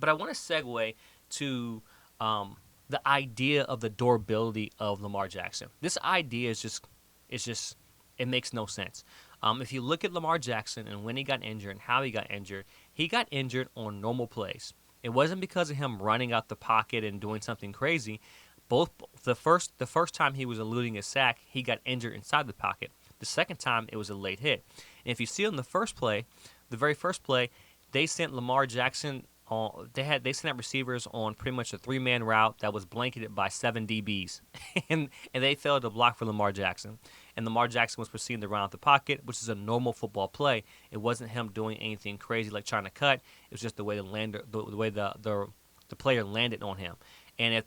But I want to segue to the idea of the durability of Lamar Jackson. This idea is just it makes no sense. If you look at Lamar Jackson and when he got injured and how he got injured on normal plays. It wasn't because of him running out the pocket and doing something crazy. Both the first time he was eluding a sack, he got injured inside the pocket. The second time, it was a late hit. And if you see on the very first play, they sent Lamar Jackson on. They sent out receivers on pretty much a 3-man route that was blanketed by 7 DBs, and they failed to block for Lamar Jackson. And Lamar Jackson was proceeding to run out the pocket, which is a normal football play. It wasn't him doing anything crazy like trying to cut. It was just the way the player landed on him. And if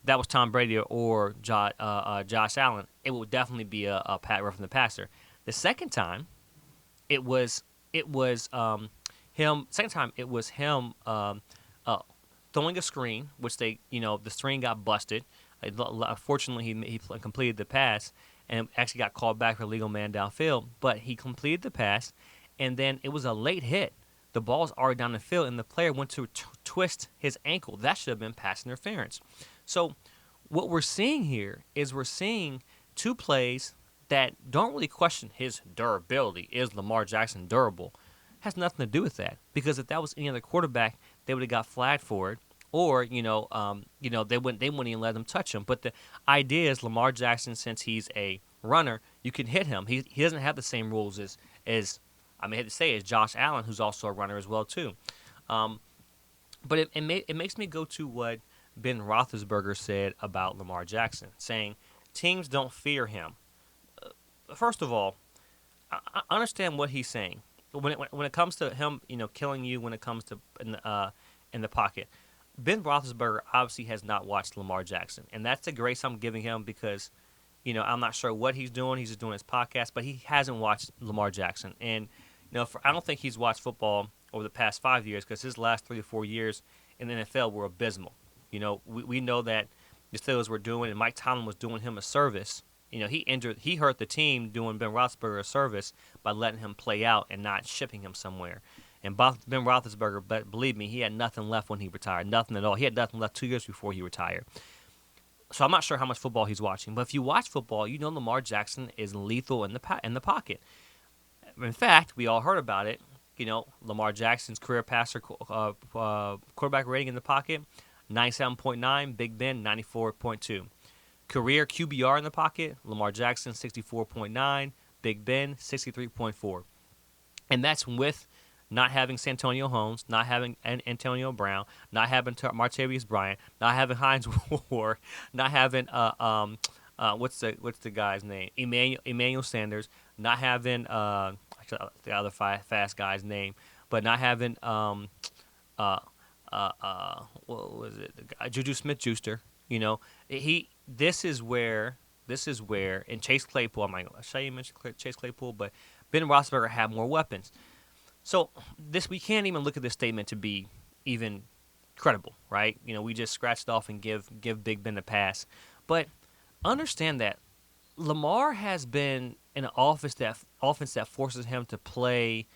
that was Tom Brady or Josh Allen, it would definitely be a pat roughing the passer. The second time, it was him. Second time, it was him throwing a screen, which the screen got busted. Fortunately, he completed the pass and actually got called back for illegal man downfield. But he completed the pass, and then it was a late hit. The ball's already down the field, and the player went to twist his ankle. That should have been pass interference. So what we're seeing here is we're seeing two plays that don't really question his durability. Is Lamar Jackson durable? Has nothing to do with that, because if that was any other quarterback, they would have got flagged for it, or they wouldn't even let them touch him. But the idea is Lamar Jackson, since he's a runner, you can hit him. He doesn't have the same rules as I hate to say is Josh Allen, who's also a runner as well too. But it makes me go to what Ben Roethlisberger said about Lamar Jackson, saying teams don't fear him. First of all, I understand what he's saying. When it comes to him, killing you when it comes to in the pocket, Ben Roethlisberger obviously has not watched Lamar Jackson, and that's the grace I'm giving him because, I'm not sure what he's doing. He's just doing his podcast, but he hasn't watched Lamar Jackson, and I don't think he's watched football over the past 5 years because his last 3 to 4 years in the NFL were abysmal. We know that the Steelers were doing, and Mike Tomlin was doing him a service. He hurt the team doing Ben Roethlisberger a service by letting him play out and not shipping him somewhere. And Ben Roethlisberger, but believe me, he had nothing left when he retired, nothing at all. He had nothing left 2 years before he retired. So I'm not sure how much football he's watching, but if you watch football, Lamar Jackson is lethal in the pocket. In fact, we all heard about it. Lamar Jackson's career passer quarterback rating in the pocket, 97.9. Big Ben, 94.2. Career QBR in the pocket, Lamar Jackson, 64.9. Big Ben, 63.4. And that's with not having Santonio Holmes, not having Antonio Brown, not having Martavius Bryant, not having Hines Ward, not having what's the guy's name? Emmanuel Sanders, not having the other fast guy's name, but not having what was it? The guy, Juju Smith-Schuster. This is where and Chase Claypool. I'm not sure you mentioned Chase Claypool, but Ben Roethlisberger had more weapons. So we can't even look at this statement to be even credible, right? We just scratched off and give Big Ben a pass, but understand that Lamar has been in an offense that forces him to play.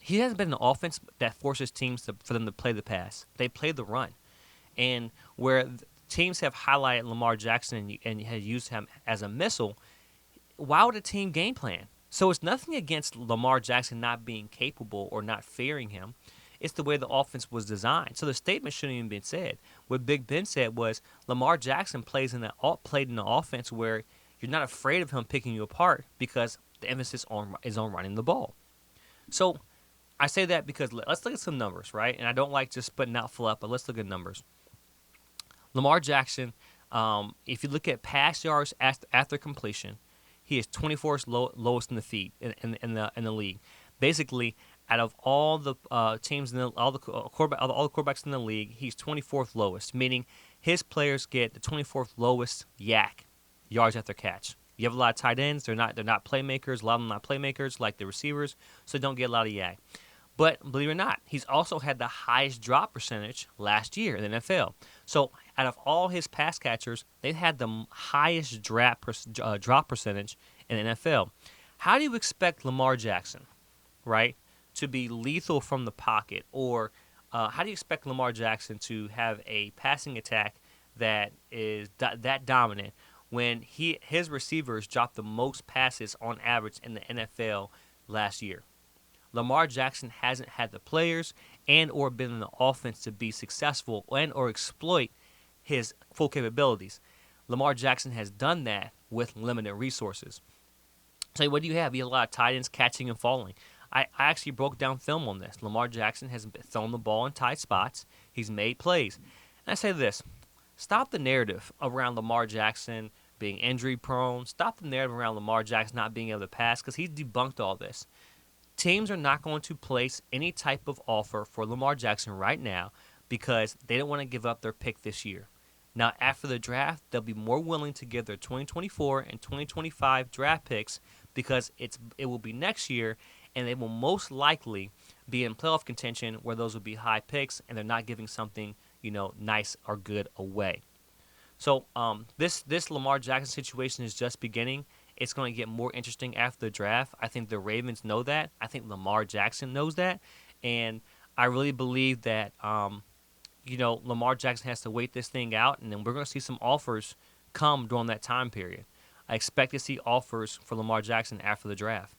He hasn't been in an offense that forces teams for them to play the pass. They play the run, and where teams have highlighted Lamar Jackson and have used him as a missile, why would a team game plan? So it's nothing against Lamar Jackson not being capable or not fearing him. It's the way the offense was designed. So the statement shouldn't even been said. What Big Ben said was Lamar Jackson played in an offense where you're not afraid of him picking you apart because the emphasis is on running the ball. So I say that because let's look at some numbers, right? And I don't like just putting out fluff, but let's look at numbers. Lamar Jackson, if you look at pass yards after completion, he is 24th lowest in the feed in the league. Basically, out of all the teams all the quarterbacks in the league, he's 24th lowest, meaning his players get the 24th lowest yak, yards after catch. You have a lot of tight ends; they're not playmakers. A lot of them not playmakers like the receivers, so they don't get a lot of yak. But believe it or not, he's also had the highest drop percentage last year in the NFL. So out of all his pass catchers, they've had the highest drop percentage in the NFL. How do you expect Lamar Jackson, right, to be lethal from the pocket or how do you expect Lamar Jackson to have a passing attack that is that dominant when his receivers dropped the most passes on average in the NFL last year? Lamar Jackson hasn't had the players and or been in the offense to be successful and or exploit his full capabilities. Lamar Jackson has done that with limited resources. So what do you have? You have a lot of tight ends catching and falling. I actually broke down film on this. Lamar Jackson has thrown the ball in tight spots. He's made plays. And I say this, stop the narrative around Lamar Jackson being injury prone. Stop the narrative around Lamar Jackson not being able to pass because he's debunked all this. Teams are not going to place any type of offer for Lamar Jackson right now because they don't want to give up their pick this year. Now, after the draft, they'll be more willing to give their 2024 and 2025 draft picks because it will be next year, and they will most likely be in playoff contention where those will be high picks, and they're not giving something nice or good away. So this Lamar Jackson situation is just beginning. It's going to get more interesting after the draft. I think the Ravens know that. I think Lamar Jackson knows that, and I really believe that Lamar Jackson has to wait this thing out, and then we're going to see some offers come during that time period. I expect to see offers for Lamar Jackson after the draft.